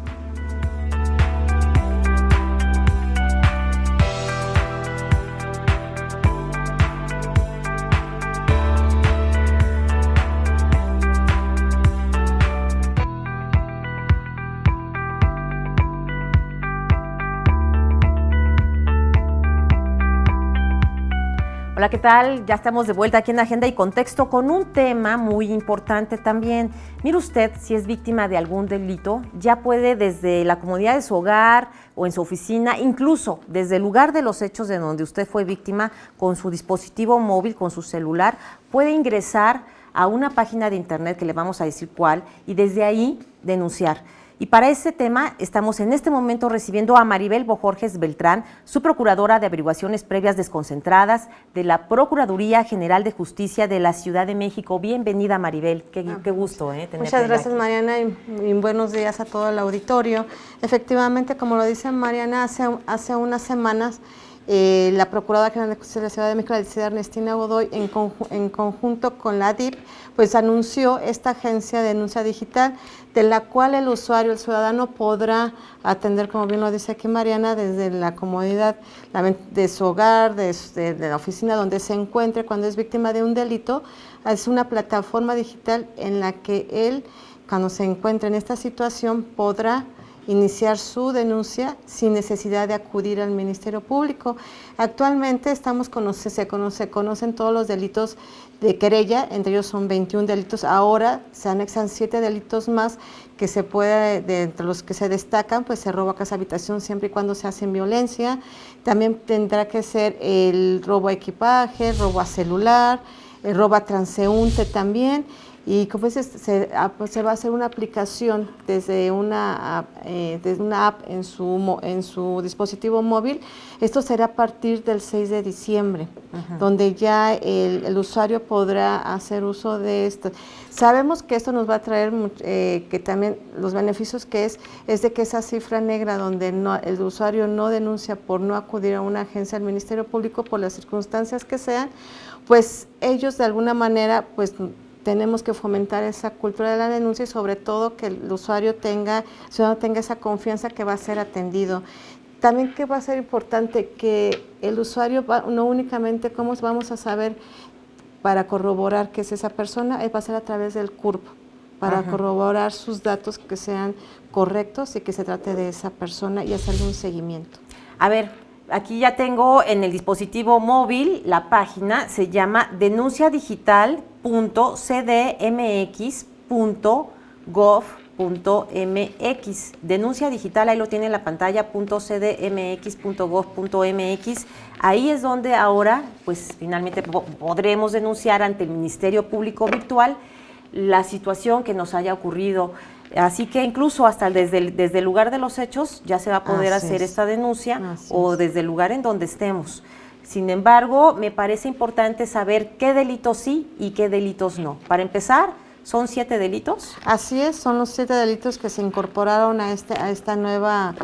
[SPEAKER 1] Hola, ¿qué tal? Ya estamos de vuelta aquí en Agenda y Contexto con un tema muy importante también. Mire usted, si es víctima de algún delito, ya puede desde la comodidad de su hogar o en su oficina, incluso desde el lugar de los hechos de donde usted fue víctima, con su dispositivo móvil, con su celular, puede ingresar a una página de internet que le vamos a decir cuál y desde ahí denunciar. Y para ese tema estamos en este momento recibiendo a Maribel Bojorges Beltrán, su procuradora de averiguaciones previas desconcentradas de la Procuraduría General de Justicia de la Ciudad de México. Bienvenida, Maribel, qué gusto tenerte.
[SPEAKER 4] Muchas gracias,
[SPEAKER 1] aquí.
[SPEAKER 4] Mariana, y buenos días a todo el auditorio. Efectivamente, como lo dice Mariana, hace unas semanas la Procuradora General de Justicia de la Ciudad de México, la licenciada Ernestina Godoy, en conjunto con la DIP, pues anunció esta agencia de denuncia digital, de la cual el usuario, el ciudadano, podrá atender, como bien lo dice aquí Mariana, desde la comodidad de su hogar, de la oficina donde se encuentre cuando es víctima de un delito. Es una plataforma digital en la que él, cuando se encuentre en esta situación, podrá iniciar su denuncia sin necesidad de acudir al Ministerio Público. Actualmente se conocen todos los delitos de querella, entre ellos son 21 delitos, ahora se anexan 7 delitos más que se puede, entre los que se destacan, pues se roba casa habitación siempre y cuando se hace en violencia, también tendrá que ser el robo a equipaje, robo a celular, el robo a transeúnte también, y como dices, se va a hacer una aplicación desde una app en su dispositivo móvil. Esto será a partir del 6 de diciembre, donde ya el usuario podrá hacer uso de esto. Sabemos que esto nos va a traer que también los beneficios que es de que esa cifra negra donde el usuario no denuncia por no acudir a una agencia del Ministerio Público por las circunstancias que sean, pues ellos de alguna manera pues tenemos que fomentar esa cultura de la denuncia y sobre todo que el usuario tenga esa confianza que va a ser atendido. También que va a ser importante que el usuario, no únicamente cómo vamos a saber para corroborar que es esa persona, va a ser a través del CURP, para corroborar sus datos que sean correctos y que se trate de esa persona y hacerle un seguimiento.
[SPEAKER 1] A ver, aquí ya tengo en el dispositivo móvil la página, se llama denunciadigital.cdmx.gov.mx. Denuncia digital, ahí lo tiene en la pantalla, .cdmx.gov.mx. Ahí es donde ahora, pues finalmente podremos denunciar ante el Ministerio Público Virtual la situación que nos haya ocurrido. Así que incluso hasta desde el lugar de los hechos ya se va a poder hacer esta denuncia o desde el lugar en donde estemos. Sin embargo, me parece importante saber qué delitos sí y qué delitos no. Para empezar, ¿son 7 delitos?
[SPEAKER 4] Así es, son los 7 delitos que se incorporaron a esta nueva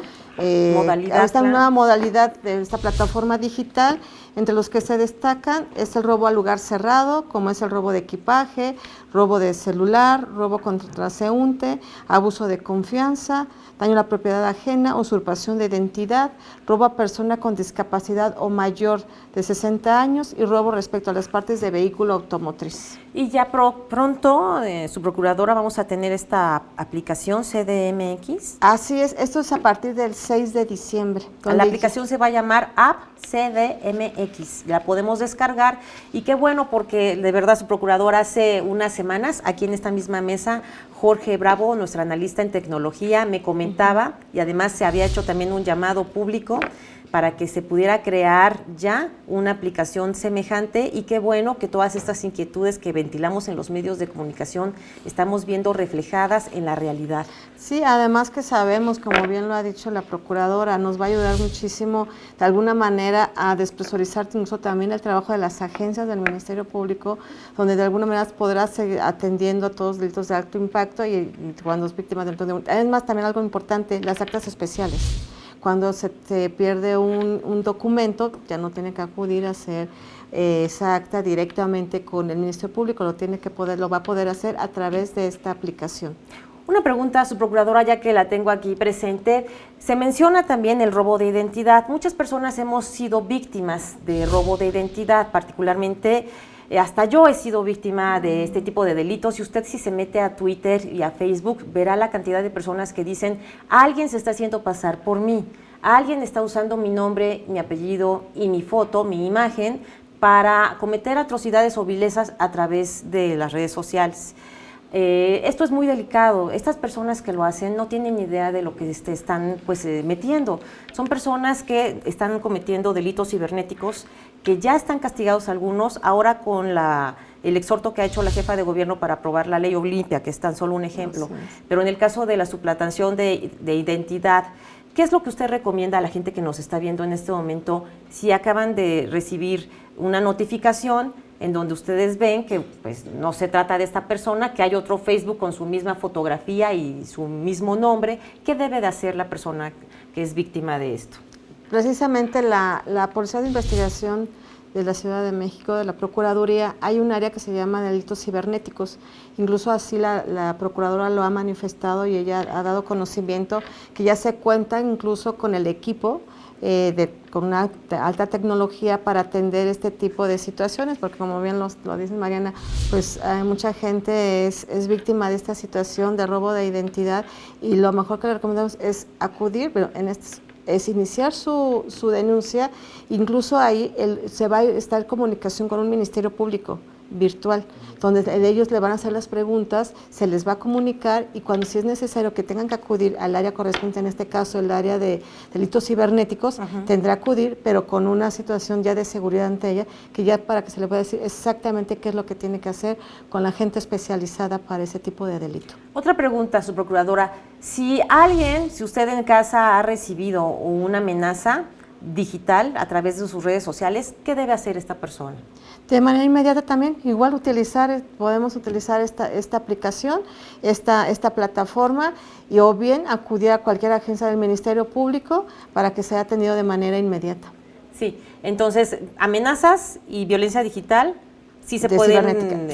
[SPEAKER 4] modalidad de esta plataforma digital. Entre los que se destacan es el robo al lugar cerrado, como es el robo de equipaje, robo de celular, robo contra transeúnte, abuso de confianza, daño a la propiedad ajena, usurpación de identidad, robo a persona con discapacidad o mayor de 60 años y robo respecto a las partes de vehículo automotriz.
[SPEAKER 1] Y ya pronto, su procuradora, vamos a tener esta aplicación CDMX.
[SPEAKER 4] Así es, esto es a partir del 6 de diciembre.
[SPEAKER 1] La aplicación se va a llamar App CDMX, la podemos descargar y qué bueno porque de verdad su procuradora hace unas semanas, aquí en esta misma mesa, Jorge Bravo, nuestro analista en tecnología, me comentaba y además se había hecho también un llamado público para que se pudiera crear ya una aplicación semejante y qué bueno que todas estas inquietudes que ventilamos en los medios de comunicación estamos viendo reflejadas en la realidad.
[SPEAKER 4] Sí, además que sabemos, como bien lo ha dicho la procuradora, nos va a ayudar muchísimo de alguna manera a despresurizar incluso también el trabajo de las agencias del Ministerio Público, donde de alguna manera podrás seguir atendiendo a todos los delitos de alto impacto y cuando es víctima de delito. Además, también algo importante, las actas especiales. Cuando se pierde un documento, ya no tiene que acudir a hacer esa acta directamente con el Ministerio Público, lo va a poder hacer a través de esta aplicación.
[SPEAKER 1] Una pregunta a su procuradora, ya que la tengo aquí presente. Se menciona también el robo de identidad. Muchas personas hemos sido víctimas de robo de identidad, particularmente hasta yo he sido víctima de este tipo de delitos y usted si se mete a Twitter y a Facebook verá la cantidad de personas que dicen alguien se está haciendo pasar por mí, alguien está usando mi nombre, mi apellido y mi foto, mi imagen para cometer atrocidades o vilezas a través de las redes sociales. Esto es muy delicado. Estas personas que lo hacen no tienen idea de lo que están metiendo. Son personas que están cometiendo delitos cibernéticos que ya están castigados algunos, ahora con el exhorto que ha hecho la jefa de gobierno para aprobar la ley Olimpia, que es tan solo un ejemplo. Pero en el caso de la suplantación de identidad, ¿qué es lo que usted recomienda a la gente que nos está viendo en este momento si acaban de recibir una notificación en donde ustedes ven que pues, no se trata de esta persona, que hay otro Facebook con su misma fotografía y su mismo nombre? ¿Qué debe de hacer la persona que es víctima de esto?
[SPEAKER 4] Precisamente la Policía de Investigación de la Ciudad de México, de la Procuraduría, hay un área que se llama delitos cibernéticos. Incluso así la Procuradora lo ha manifestado y ella ha dado conocimiento que ya se cuenta incluso con el equipo con una alta tecnología para atender este tipo de situaciones, porque como bien lo dice Mariana, pues mucha gente es víctima de esta situación de robo de identidad y lo mejor que le recomendamos es acudir, pero es iniciar su denuncia, incluso ahí se va a estar en comunicación con un ministerio público virtual, donde ellos le van a hacer las preguntas, se les va a comunicar y cuando si es necesario que tengan que acudir al área correspondiente, en este caso el área de delitos cibernéticos, tendrá que acudir, pero con una situación ya de seguridad ante ella, que ya para que se le pueda decir exactamente qué es lo que tiene que hacer con la gente especializada para ese tipo de delito.
[SPEAKER 1] Otra pregunta, subprocuradora, si usted en casa ha recibido una amenaza digital a través de sus redes sociales, ¿qué debe hacer esta persona?
[SPEAKER 4] De manera inmediata también, igual podemos utilizar esta aplicación, esta plataforma, y o bien acudir a cualquier agencia del Ministerio Público para que sea atendido de manera inmediata.
[SPEAKER 1] Sí, entonces, amenazas y violencia digital sí se pueden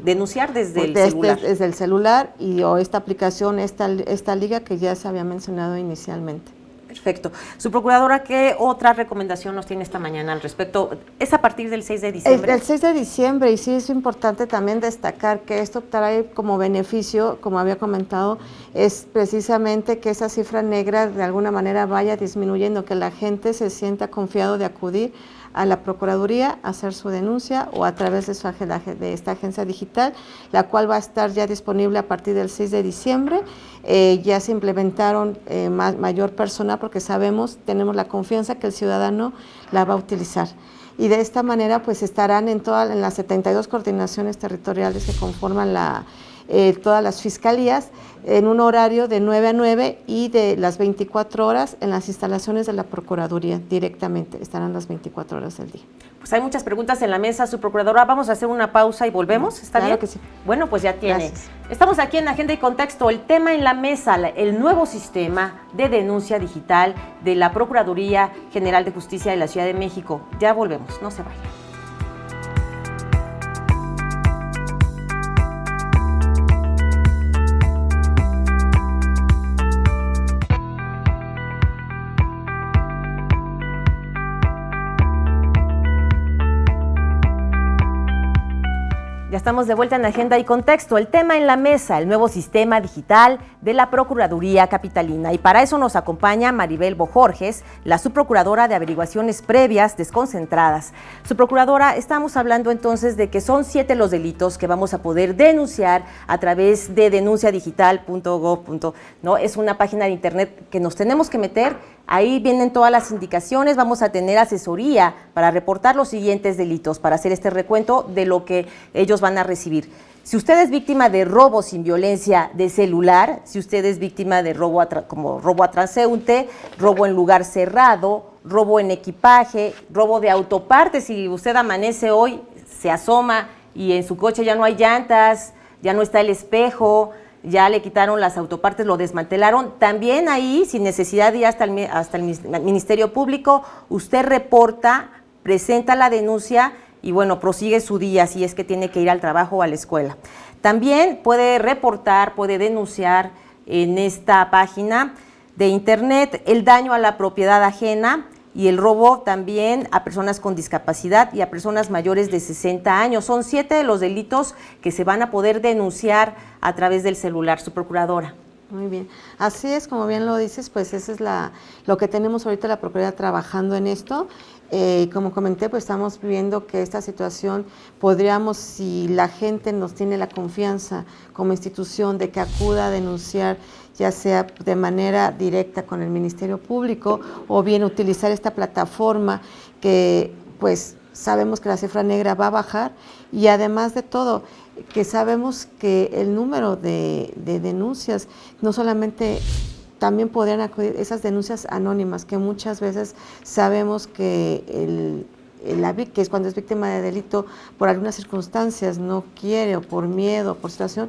[SPEAKER 1] denunciar desde el celular.
[SPEAKER 4] Desde el celular o esta aplicación, esta liga que ya se había mencionado inicialmente.
[SPEAKER 1] Perfecto. Subprocuradora, ¿qué otra recomendación nos tiene esta mañana al respecto? ¿Es a partir del 6 de diciembre?
[SPEAKER 4] El 6 de diciembre, y sí es importante también destacar que esto trae como beneficio, como había comentado, es precisamente que esa cifra negra de alguna manera vaya disminuyendo, que la gente se sienta confiado de acudir a la Procuraduría a hacer su denuncia o a través de esta agencia digital, la cual va a estar ya disponible a partir del 6 de diciembre. Ya se implementaron mayor personal porque tenemos la confianza que el ciudadano la va a utilizar. Y de esta manera pues estarán en las 72 coordinaciones territoriales que conforman todas las fiscalías en un horario de 9 a 9 y de las 24 horas en las instalaciones de la Procuraduría directamente, estarán las 24 horas del día.
[SPEAKER 1] Pues hay muchas preguntas en la mesa, subprocuradora. Vamos a hacer una pausa y volvemos, ¿está bien?
[SPEAKER 4] Claro que sí.
[SPEAKER 1] Bueno, pues ya tiene.
[SPEAKER 4] Gracias.
[SPEAKER 1] Estamos aquí en Agenda y Contexto. El tema en la mesa, el nuevo sistema de denuncia digital de la Procuraduría General de Justicia de la Ciudad de México. Ya volvemos, no se vayan. Ya estamos de vuelta en Agenda y Contexto. El tema en la mesa, el nuevo sistema digital de la Procuraduría Capitalina. Y para eso nos acompaña Maribel Bojorges, la subprocuradora de Averiguaciones Previas Desconcentradas. Subprocuradora, estamos hablando entonces de que son 7 los delitos que vamos a poder denunciar a través de denunciadigital.gov. ¿no? Es una página de internet que nos tenemos que meter. Ahí vienen todas las indicaciones, vamos a tener asesoría para reportar los siguientes delitos, para hacer este recuento de lo que ellos van a recibir. Si usted es víctima de robo sin violencia de celular, si usted es víctima de robo como robo a transeúnte, robo en lugar cerrado, robo en equipaje, robo de autopartes, si usted amanece hoy, se asoma y en su coche ya no hay llantas, ya no está el espejo, ya le quitaron las autopartes, lo desmantelaron. También ahí, sin necesidad de ir hasta el Ministerio Público, usted reporta, presenta la denuncia y bueno, prosigue su día si es que tiene que ir al trabajo o a la escuela. También puede reportar, puede denunciar en esta página de internet el daño a la propiedad ajena y el robo también a personas con discapacidad y a personas mayores de 60 años. Son 7 de los delitos que se van a poder denunciar a través del celular, su procuradora.
[SPEAKER 4] Muy bien, así es, como bien lo dices, pues eso es lo que tenemos ahorita la Procuraduría trabajando en esto. Como comenté, pues estamos viendo que esta situación podríamos, si la gente nos tiene la confianza como institución de que acuda a denunciar, ya sea de manera directa con el Ministerio Público o bien utilizar esta plataforma que pues sabemos que la cifra negra va a bajar y además de todo que sabemos que el número de denuncias no solamente también podrían acudir esas denuncias anónimas que muchas veces sabemos que que es cuando es víctima de delito por algunas circunstancias no quiere o por miedo, por situación,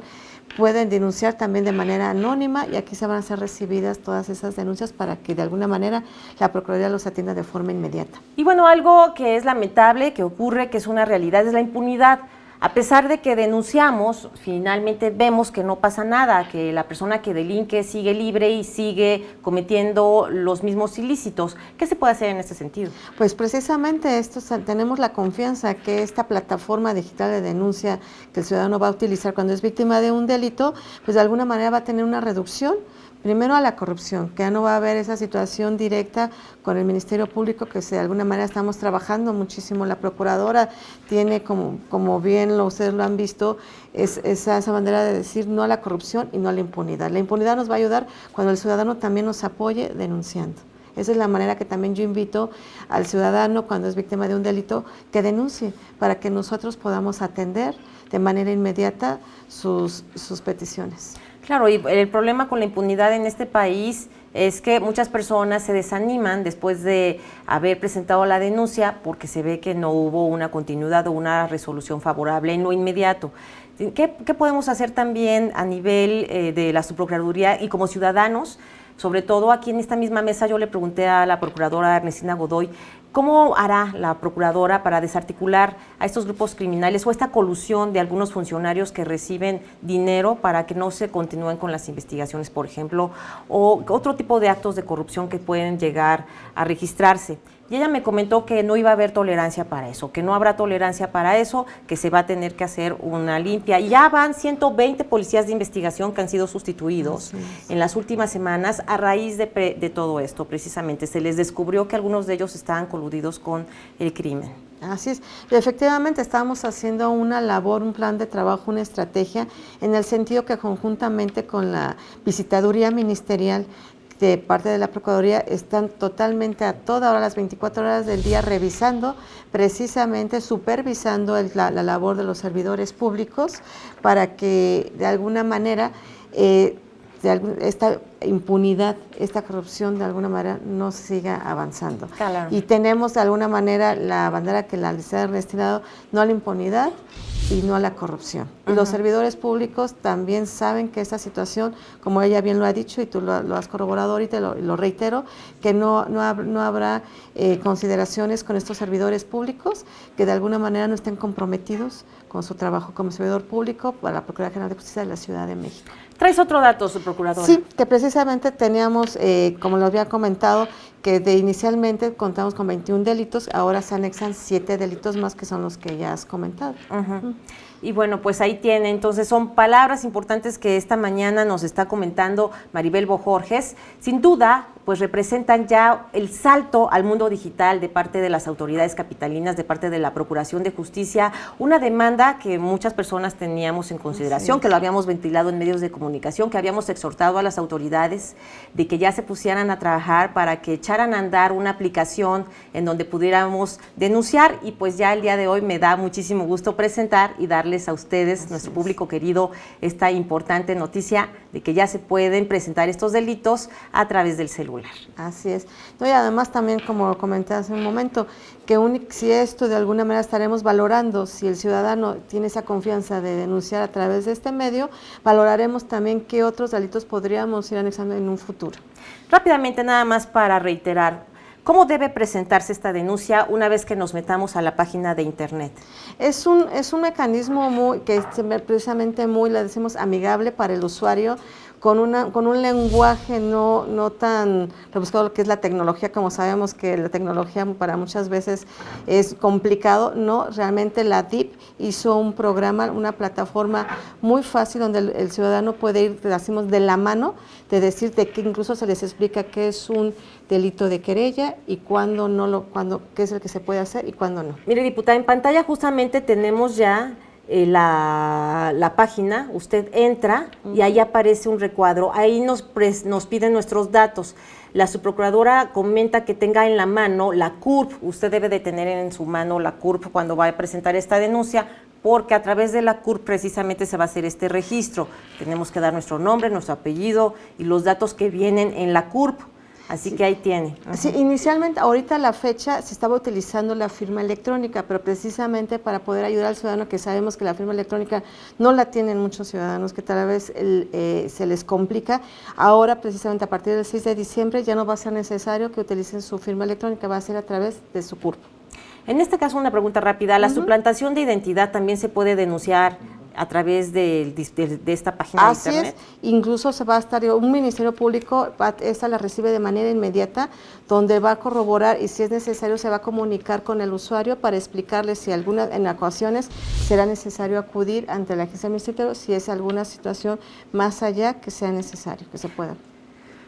[SPEAKER 4] pueden denunciar también de manera anónima y aquí se van a ser recibidas todas esas denuncias para que de alguna manera la Procuraduría los atienda de forma inmediata.
[SPEAKER 1] Y bueno, algo que es lamentable, que ocurre, que es una realidad, es la impunidad. A pesar de que denunciamos, finalmente vemos que no pasa nada, que la persona que delinque sigue libre y sigue cometiendo los mismos ilícitos. ¿Qué se puede hacer en este sentido?
[SPEAKER 4] Pues precisamente tenemos la confianza que esta plataforma digital de denuncia que el ciudadano va a utilizar cuando es víctima de un delito, pues de alguna manera va a tener una reducción. Primero a la corrupción, que ya no va a haber esa situación directa con el Ministerio Público, que de alguna manera estamos trabajando muchísimo. La Procuradora tiene, como bien ustedes lo han visto, esa bandera de decir no a la corrupción y no a la impunidad. La impunidad nos va a ayudar cuando el ciudadano también nos apoye denunciando. Esa es la manera que también yo invito al ciudadano cuando es víctima de un delito que denuncie, para que nosotros podamos atender de manera inmediata sus peticiones.
[SPEAKER 1] Claro, y el problema con la impunidad en este país es que muchas personas se desaniman después de haber presentado la denuncia porque se ve que no hubo una continuidad o una resolución favorable en lo inmediato. ¿Qué podemos hacer también a nivel de la Subprocuraduría y como ciudadanos? Sobre todo aquí en esta misma mesa yo le pregunté a la Procuradora Ernestina Godoy, ¿cómo hará la Procuradora para desarticular a estos grupos criminales o esta colusión de algunos funcionarios que reciben dinero para que no se continúen con las investigaciones, por ejemplo, o otro tipo de actos de corrupción que pueden llegar a registrarse? Y ella me comentó que no iba a haber tolerancia para eso, que no habrá tolerancia para eso, que se va a tener que hacer una limpia. Y ya van 120 policías de investigación que han sido sustituidos en las últimas semanas a raíz de todo esto, precisamente. Se les descubrió que algunos de ellos estaban coludidos con el crimen.
[SPEAKER 4] Así es. Efectivamente estamos haciendo una labor, un plan de trabajo, una estrategia, en el sentido que conjuntamente con la visitaduría ministerial de parte de la Procuraduría están totalmente a toda hora, las 24 horas del día, revisando, precisamente supervisando la labor de los servidores públicos para que de alguna manera esta impunidad, esta corrupción de alguna manera no siga avanzando.
[SPEAKER 1] Claro.
[SPEAKER 4] Y tenemos de alguna manera la bandera que la licenciada Ernestina ha dado, no a la impunidad y no a la corrupción. Y los servidores públicos también saben que esta situación, como ella bien lo ha dicho y tú lo has corroborado ahorita, lo reitero, que no habrá consideraciones con estos servidores públicos que de alguna manera no estén comprometidos con su trabajo como servidor público para la Procuraduría General de Justicia de la Ciudad de México.
[SPEAKER 1] ¿Traes otro dato, Subprocuradora?
[SPEAKER 4] Sí, que precisamente teníamos, como lo había comentado, que inicialmente contamos con 21 delitos, ahora se anexan 7 delitos más que son los que ya has comentado.
[SPEAKER 1] Y bueno, pues ahí tiene, entonces son palabras importantes que esta mañana nos está comentando Maribel Bojorges. Sin duda, pues representan ya el salto al mundo digital de parte de las autoridades capitalinas, de parte de la Procuración de Justicia, una demanda que muchas personas teníamos en consideración, que lo habíamos ventilado en medios de comunicación, que habíamos exhortado a las autoridades de que ya se pusieran a trabajar para que echaran a andar una aplicación en donde pudiéramos denunciar, y pues ya el día de hoy me da muchísimo gusto presentar y darles a ustedes, nuestro público querido, esta importante noticia de que ya se pueden presentar estos delitos a través del celular.
[SPEAKER 4] Así es. No, y además también, como comenté hace un momento, que si esto de alguna manera estaremos valorando, si el ciudadano tiene esa confianza de denunciar a través de este medio, valoraremos también qué otros delitos podríamos ir anexando en un futuro.
[SPEAKER 1] Rápidamente, nada más para reiterar, ¿cómo debe presentarse esta denuncia una vez que nos metamos a la página de internet?
[SPEAKER 4] Es un mecanismo que es precisamente muy, le decimos, amigable para el usuario, con un lenguaje no tan rebuscado, que es la tecnología, como sabemos que la tecnología para muchas veces es complicado. No, realmente la DIP hizo un programa, una plataforma muy fácil donde el ciudadano puede ir, decimos, de la mano, de decir de que incluso se les explica qué es un delito de querella y qué es el que se puede hacer y cuándo no.
[SPEAKER 1] Mire, diputada, en pantalla justamente tenemos ya la página, usted entra y ahí aparece un recuadro, ahí nos piden nuestros datos. La subprocuradora comenta que tenga en la mano la CURP, usted debe de tener en su mano la CURP cuando va a presentar esta denuncia, porque a través de la CURP precisamente se va a hacer este registro. Tenemos que dar nuestro nombre, nuestro apellido y los datos que vienen en la CURP. Así que ahí tiene.
[SPEAKER 4] Sí, inicialmente, ahorita la fecha se estaba utilizando la firma electrónica, pero precisamente para poder ayudar al ciudadano, que sabemos que la firma electrónica no la tienen muchos ciudadanos, que tal vez se les complica. Ahora, precisamente a partir del 6 de diciembre, ya no va a ser necesario que utilicen su firma electrónica, va a ser a través de su CURP.
[SPEAKER 1] En este caso, una pregunta rápida. ¿La suplantación de identidad también se puede denunciar a través de esta página de
[SPEAKER 4] Así
[SPEAKER 1] internet?
[SPEAKER 4] es, incluso se va a estar, un ministerio público, esta la recibe de manera inmediata, donde va a corroborar y si es necesario se va a comunicar con el usuario para explicarle si en ocasiones será necesario acudir ante la agencia ministerial, si es alguna situación más allá que sea necesario, que se pueda.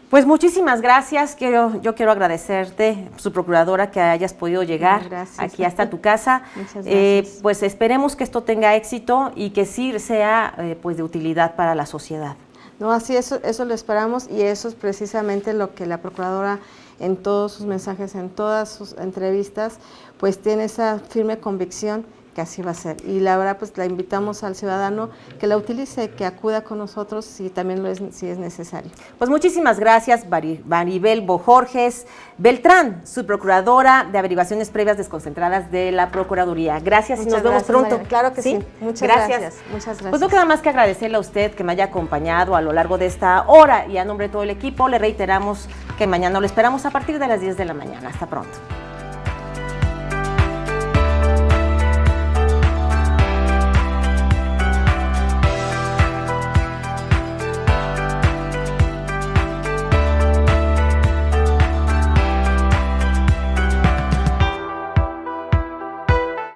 [SPEAKER 1] Pues muchísimas gracias. Yo quiero agradecerte, su procuradora, que hayas podido llegar aquí hasta tu casa.
[SPEAKER 4] Muchas gracias.
[SPEAKER 1] Pues esperemos que esto tenga éxito y que sí sea pues de utilidad para la sociedad.
[SPEAKER 4] No, así eso lo esperamos y eso es precisamente lo que la procuradora en todos sus mensajes, en todas sus entrevistas, pues tiene esa firme convicción que así va a ser. Y la verdad, pues la invitamos al ciudadano que la utilice, que acuda con nosotros si también si es necesario.
[SPEAKER 1] Pues muchísimas gracias, Maribel Bojorges Beltrán, subprocuradora de Averiguaciones Previas Desconcentradas de la Procuraduría. Gracias y nos vemos pronto.
[SPEAKER 4] Mariana. Claro que sí. Muchas gracias. Muchas gracias.
[SPEAKER 1] Pues no queda más que agradecerle a usted que me haya acompañado a lo largo de esta hora y a nombre de todo el equipo le reiteramos que mañana lo esperamos a partir de las 10 de la mañana. Hasta pronto.